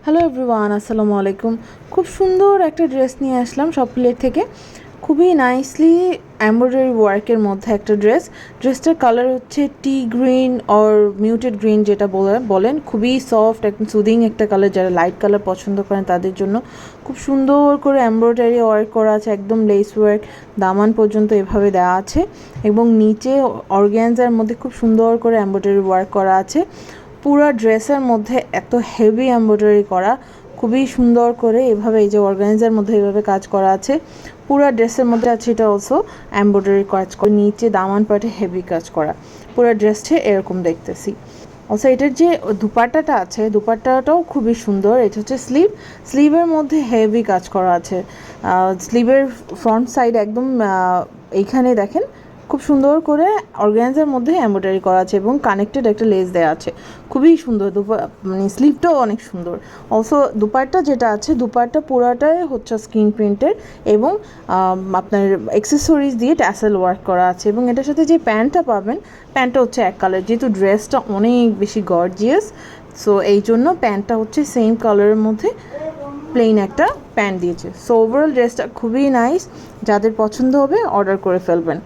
Hello everyone, আসসালামু আলাইকুম। খুব সুন্দর একটা ড্রেস নিয়ে আসলাম শপ প্লেট থেকে। খুবই নাইসলি এমব্রয়ডারি ওয়ার্কের মধ্যে একটা ড্রেসটার কালার হচ্ছে tea green or muted green, যেটা বলেন। খুবই সফট, একদম সুদিং একটা কালার। যারা লাইট কালার পছন্দ করেন তাদের জন্য খুব সুন্দর করে এমব্রয়ডারি ওয়ার্ক করা আছে, একদম লেস ওয়ার্ক, দামান পর্যন্ত এভাবে দেওয়া আছে। এবং নিচে অর্গ্যানজার মধ্যে খুব সুন্দর করে এমব্রয়ডারি ওয়ার্ক করা আছে। পুরো ড্রেসের মধ্যে এত হেভি এমব্রয়ডারি করা, খুবই সুন্দর করে এভাবে এই যে অর্গানাইজার মধ্যে এভাবে কাজ করা আছে। পুরো ড্রেসের মধ্যে আছে এটা অলসো এমব্রয়ডারি কাজ করা, নিচে দামান পাটে হেভি কাজ করা। পুরো ড্রেসটা এরকম দেখতেছি। অলসো এটার যে দুপাট্টাটা আছে, দুপাট্টাটাও খুবই সুন্দর। এটা হচ্ছে স্লিভের মধ্যে হেভি কাজ করা আছে। স্লিভের ফ্রন্ট সাইড একদম এইখানে দেখেন খুব সুন্দর করে অর্গানজার মধ্যে এমব্রয়ডারি করা আছে এবং কানেক্টেড একটা লেস দেওয়া আছে। খুবই সুন্দর, মানে স্লিভটাও অনেক সুন্দর। অলসো দুপাট্টা যেটা আছে, দুপাট্টা পুরাটাই হচ্ছে স্ক্রিন প্রিন্টের এবং আপনার অ্যাক্সেসরিজ দিয়ে ট্যাসেল ওয়ার্ক করা আছে। এবং এটার সাথে যে প্যান্টটা পাবেন, প্যান্টটা হচ্ছে এক কালার, যেহেতু ড্রেসটা অনেক বেশি গর্জিয়াস, সো এই জন্য প্যান্টটা হচ্ছে সেম কালারের মধ্যে প্লেন একটা প্যান্ট দিয়েছে। সো ওভারঅল ড্রেসটা খুবই নাইস। যাদের পছন্দ হবে অর্ডার করে ফেলবেন।